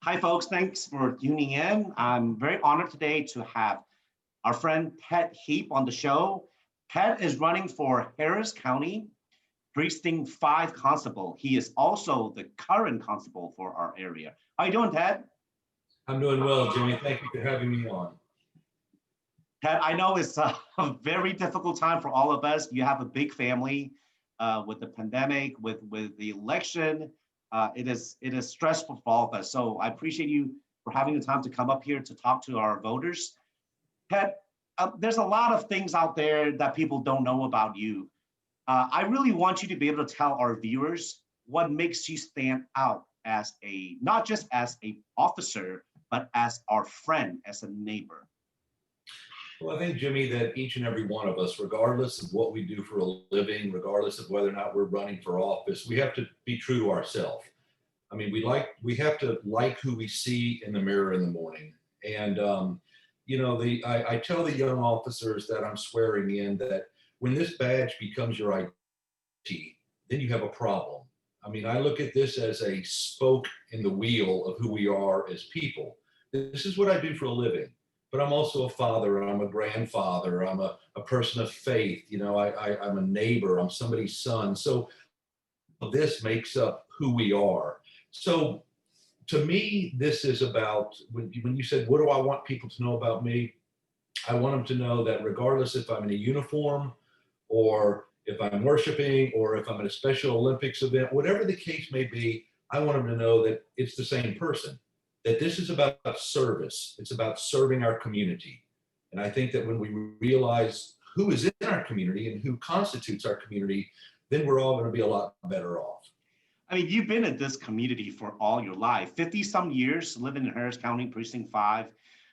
Hi, folks. Thanks for tuning in. I'm very honored today to have our friend Ted Heap on the show. Ted is running for Harris County Precinct 5 Constable. He is also the current constable for our area. How you doing, Ted? I'm doing well, Jimmy. Thank you for having me on. Ted, I know it's a very difficult time for all of us. You have a big family with the pandemic, with the election. It is stressful for all of us. So I appreciate you for having the time to come up here to talk to our voters. Ted, there's a lot of things out there that people don't know about you. I really want you to be able to tell our viewers what makes you stand out as not just as an officer, but as our friend, as a neighbor. Well, I think, Jimmy, that each and every one of us, regardless of what we do for a living, regardless of whether or not we're running for office, we have to be true to ourselves. I mean, we have to like who we see in the mirror in the morning. And, I tell the young officers that I'm swearing in that when this badge becomes your identity, then you have a problem. I mean, I look at this as a spoke in the wheel of who we are as people. This is what I do for a living. But I'm also a father, I'm a grandfather, I'm a person of faith, I'm a neighbor, I'm somebody's son. So this makes up who we are. So to me, this is about, when you said, what do I want people to know about me? I want them to know that regardless if I'm in a uniform or if I'm worshiping or if I'm at a Special Olympics event, whatever the case may be, I want them to know that it's the same person. That this is about service. It's about serving our community. And I think that when we realize who is in our community and who constitutes our community, then we're all going to be a lot better off. I mean, you've been in this community for all your life, 50 some years living in Harris County Precinct 5.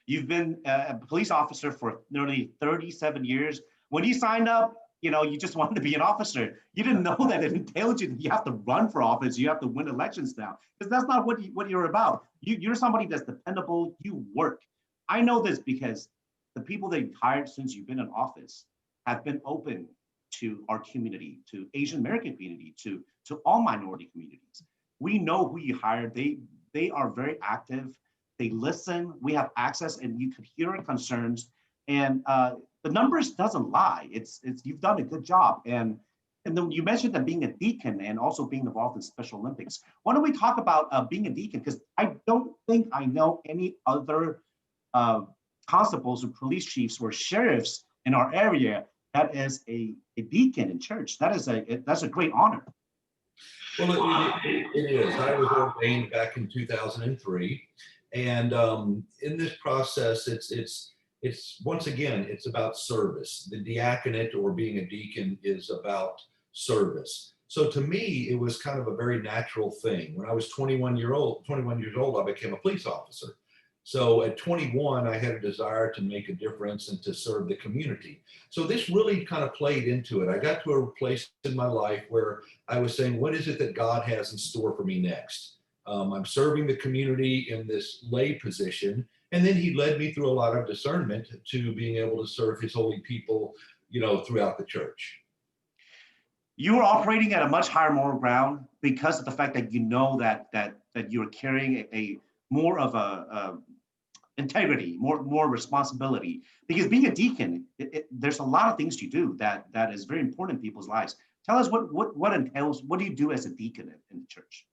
You've been a police officer for nearly 37 years. When you signed up, you just wanted to be an officer. You didn't know that it entailed you have to run for office. You have to win elections now, because that's not what you're about. You're somebody that's dependable. You work. I know this because the people that you've hired since you've been in office have been open to our community, to Asian American community, to all minority communities. We know who you hired. They are very active. They listen. We have access, and you could hear our concerns. And the numbers doesn't lie. It's you've done a good job. And then you mentioned that being a deacon and also being involved in Special Olympics. Why don't we talk about being a deacon? Because I don't think I know any other constables or police chiefs or sheriffs in our area that is a deacon in church. That's a great honor. Well, it is. I was ordained back in 2003. And in this process, it's once again, it's about service. The diaconate or being a deacon is about service. So to me, it was kind of a very natural thing. When I was 21 years old, I became a police officer. So at 21, I had a desire to make a difference and to serve the community. So this really kind of played into it. I got to a place in my life where I was saying, what is it that God has in store for me next? I'm serving the community in this lay position. And then he led me through a lot of discernment to being able to serve his holy people, throughout the church. You are operating at a much higher moral ground because of the fact that you know that you're carrying a more of a integrity, more responsibility. Because being a deacon, there's a lot of things you do that is very important in people's lives. Tell us what entails. What do you do as a deacon in the church?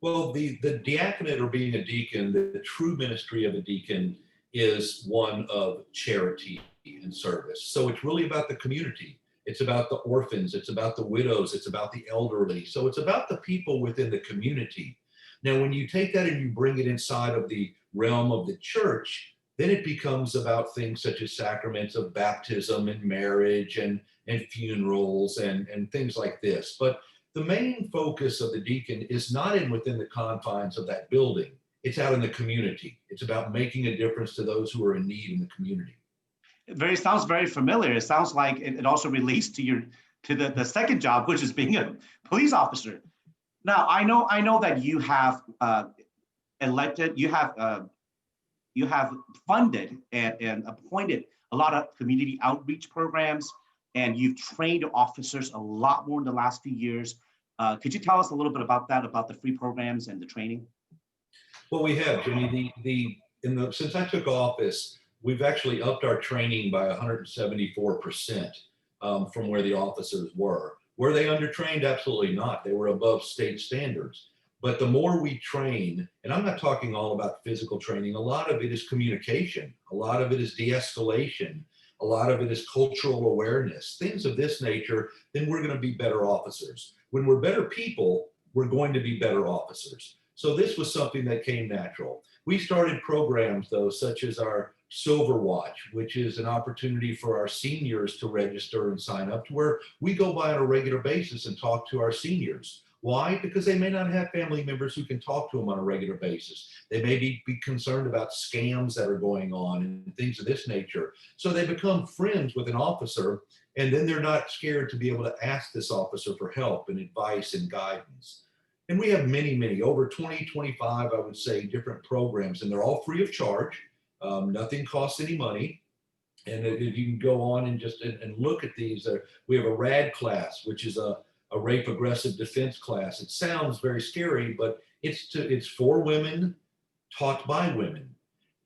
Well, the diaconate or being a deacon, the true ministry of a deacon is one of charity and service. So it's really about the community. It's about the orphans. It's about the widows. It's about the elderly. So it's about the people within the community. Now, when you take that and you bring it inside of the realm of the church, then it becomes about things such as sacraments of baptism and marriage and funerals and things like this. But the main focus of the deacon is not within the confines of that building. It's out in the community. It's about making a difference to those who are in need in the community. It sounds very familiar. It sounds like it also relates to the second job, which is being a police officer. Now, I know that you have elected, you have funded and appointed a lot of community outreach programs, and you've trained officers a lot more in the last few years. Could you tell us a little bit about that, about the free programs and the training? Well, we have, Jimmy, since I took office, we've actually upped our training by 174% from where the officers were. Were they undertrained? Absolutely not. They were above state standards. But the more we train, and I'm not talking all about physical training, a lot of it is communication, a lot of it is de-escalation, a lot of it is cultural awareness, things of this nature, then we're going to be better officers. When we're better people, we're going to be better officers. So this was something that came natural. We started programs, though, such as our Silver Watch, which is an opportunity for our seniors to register and sign up, to where we go by on a regular basis and talk to our seniors. Why? Because they may not have family members who can talk to them on a regular basis. They may be concerned about scams that are going on and things of this nature. So they become friends with an officer, and then they're not scared to be able to ask this officer for help and advice and guidance. And we have many, over 20, 25, I would say, different programs, and they're all free of charge. Nothing costs any money. And if you can go on and just and look at these, we have a RAD class, which is a rape aggressive defense class. It sounds very scary, but it's for women, taught by women.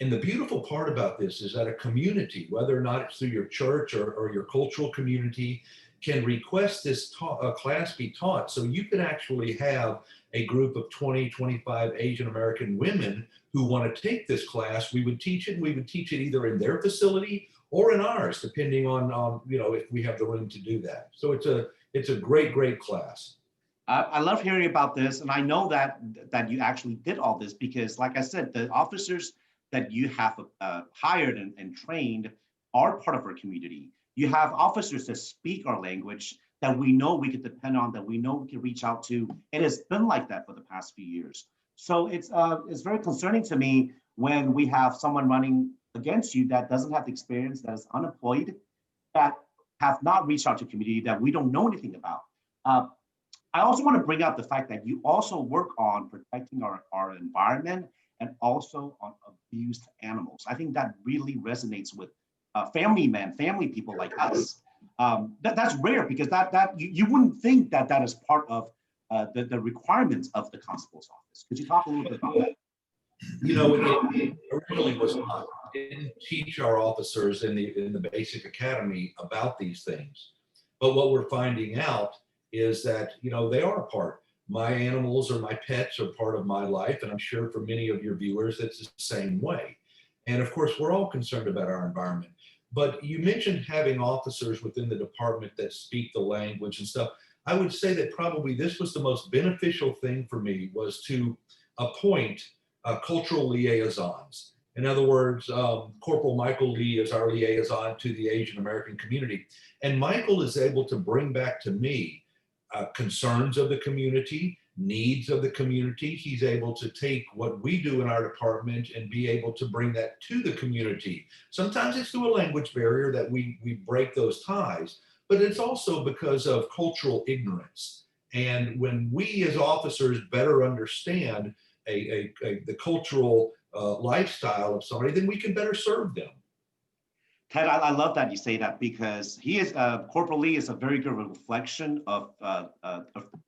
And the beautiful part about this is that a community, whether or not it's through your church or your cultural community, can request this class be taught. So you could actually have a group of 20, 25 Asian American women who want to take this class. We would teach it. We would teach it either in their facility or in ours, depending on if we have the room to do that. So it's a great class. I love hearing about this, and I know that you actually did all this because, like I said, the officers that you have hired and trained are part of our community. You have officers that speak our language that we know we could depend on, that we know we can reach out to, and it's been like that for the past few years. So it's very concerning to me when we have someone running against you that doesn't have the experience, that is unemployed, that have not reached out to community that we don't know anything about. I also want to bring up the fact that you also work on protecting our environment and also on abused animals. I think that really resonates with family people like us. That's rare because that you wouldn't think that is part of the requirements of the constable's office. Could you talk a little bit about that? It originally was not. It didn't teach our officers in the basic academy about these things. But what we're finding out is that, they are a part. My animals or my pets are part of my life. And I'm sure for many of your viewers, it's the same way. And of course, we're all concerned about our environment. But you mentioned having officers within the department that speak the language and stuff. I would say that probably this was the most beneficial thing for me, was to appoint cultural liaisons. In other words, Corporal Michael Lee is our liaison to the Asian American community. And Michael is able to bring back to me concerns of the community, needs of the community. He's able to take what we do in our department and be able to bring that to the community. Sometimes it's through a language barrier that we break those ties, but it's also because of cultural ignorance. And when we as officers better understand the cultural lifestyle of somebody, then we can better serve them. Ted, I love that you say that, because he is Corporal Lee is a very good reflection of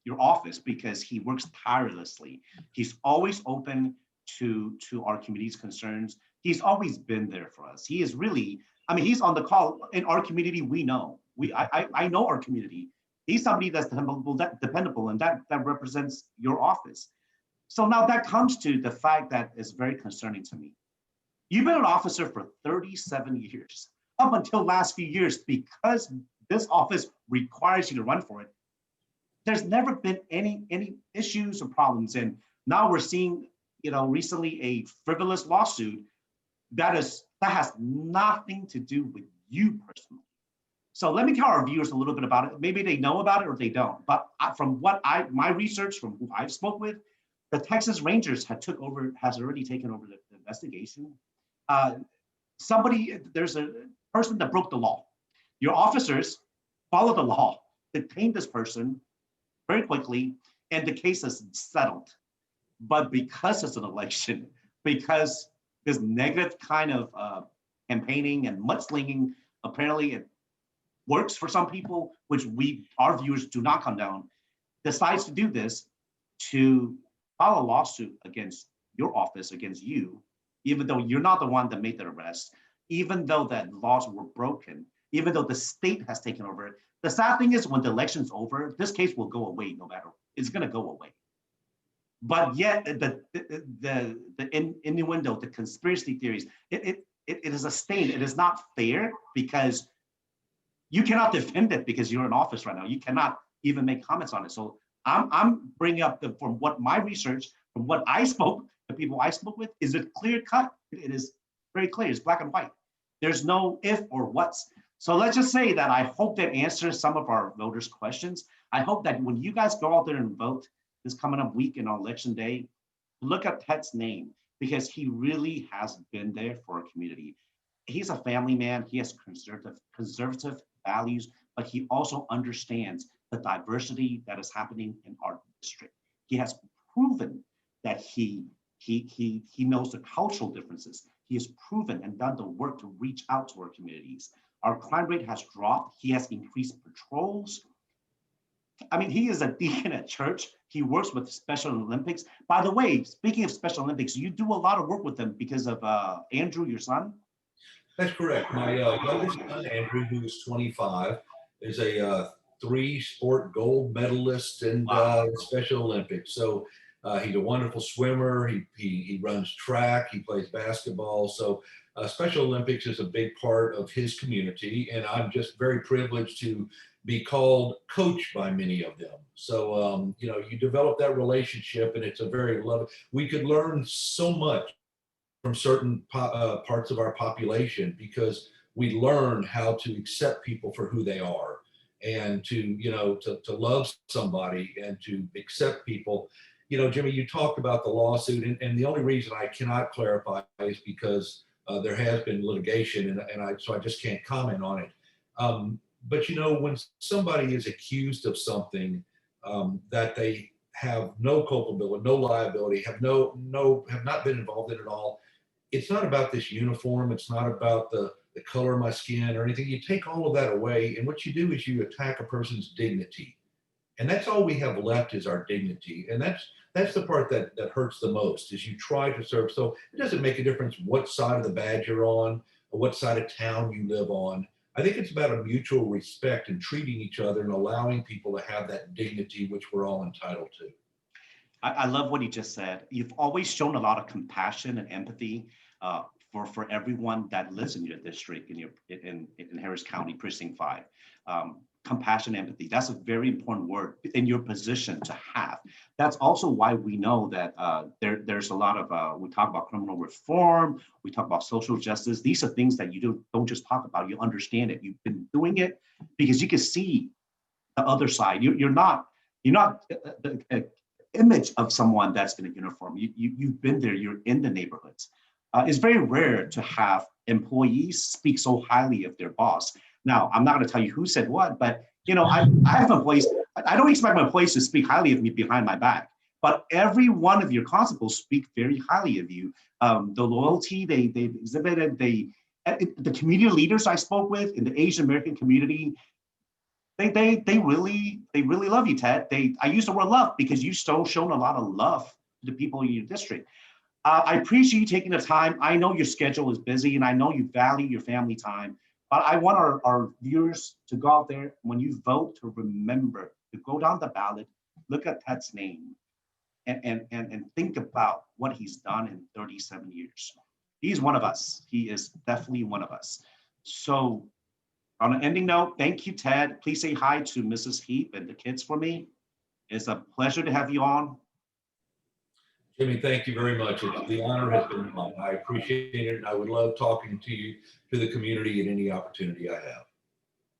your office, because he works tirelessly. He's always open to our community's concerns. He's always been there for us. He is really, he's on the call in our community. We know, I know our community. He's somebody that's dependable, and that represents your office. So now that comes to the fact that is very concerning to me. You've been an officer for 37 years, up until last few years, because this office requires you to run for it. There's never been any issues or problems. And now we're seeing, recently a frivolous lawsuit that has nothing to do with you personally. So let me tell our viewers a little bit about it. Maybe they know about it or they don't. But from my research, from who I've spoke with, the Texas Rangers has already taken over the investigation. There's a person that broke the law. Your officers followed the law, detained this person very quickly, and the case is settled. But because it's an election, because this negative kind of campaigning and mudslinging, apparently it works for some people, which our viewers do not condone, decides to do this, to file a lawsuit against your office against you, even though you're not the one that made the arrest, even though that laws were broken, even though the state has taken over. The sad thing is, when the election's over, this case will go away no matter. It's going to go away. But yet, the innuendo, the conspiracy theories, it is a stain. It is not fair because you cannot defend it because you're in office right now. You cannot even make comments on it. So I'm bringing up from what my research, from what I spoke, the people I spoke with, is it clear cut? It is very clear. It's black and white. There's no if or what's. So let's just say that I hope that answers some of our voters' questions. I hope that when you guys go out there and vote this coming up week and on election day, look at Ted's name because he really has been there for a community. He's a family man. He has conservative values, but he also understands the diversity that is happening in our district. He has proven that he knows the cultural differences. He has proven and done the work to reach out to our communities. Our crime rate has dropped. He has increased patrols. I mean, he is a deacon at church. He works with Special Olympics. By the way, speaking of Special Olympics, you do a lot of work with them because of Andrew, your son? That's correct. My youngest son, Andrew, who's 25, is a 3-sport gold medalist in Special Olympics. So he's a wonderful swimmer. He runs track. He plays basketball. So Special Olympics is a big part of his community, and I'm just very privileged to be called coach by many of them. So you know, you develop that relationship, and it's a very loving. We could learn so much from certain parts of our population because we learn how to accept people for who they are, and to, you know, to love somebody and to accept people. You know, Jimmy, you talked about the lawsuit, and the only reason I cannot clarify is because there has been litigation, so I just can't comment on it. But you know, when somebody is accused of something that they have no culpability, no liability, have not been involved in at all, it's not about this uniform. It's not about the color of my skin or anything. You take all of that away, and what you do is you attack a person's dignity, and that's all we have left is our dignity, and that's the part that hurts the most. Is you try to serve. So it doesn't make a difference what side of the badge you're on or what side of town you live on. I think it's about a mutual respect and treating each other and allowing people to have that dignity, which we're all entitled to. I love what he just said. You've always shown a lot of compassion and empathy for everyone that lives in your district, in Harris County Precinct 5. Compassion, empathy, that's a very important word in your position to have. That's also why we know that there's a lot of, we talk about criminal reform, we talk about social justice. These are things that you don't just talk about, you understand it. You've been doing it because you can see the other side. You're not the image of someone that's in a uniform. You've been there, you're in the neighborhoods. It's very rare to have employees speak so highly of their boss. Now, I'm not going to tell you who said what, but you know, I have employees. I don't expect my employees to speak highly of me behind my back, but every one of your constables speak very highly of you. The loyalty they exhibited, the community leaders I spoke with in the Asian American community, they really love you, Ted. I use the word love because you've shown a lot of love to the people in your district. I appreciate you taking the time. I know your schedule is busy, and I know you value your family time. But I want our viewers to go out there when you vote to remember to go down the ballot, look at Ted's name, and think about what he's done in 37 years. He's one of us. He is definitely one of us. So on an ending note, thank you, Ted. Please say hi to Mrs. Heap and the kids for me. It's a pleasure to have you on. Jimmy, thank you very much. The honor has been mine. I appreciate it, and I would love talking to you, to the community, at any opportunity I have.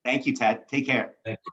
Thank you, Ted. Take care. Thank you.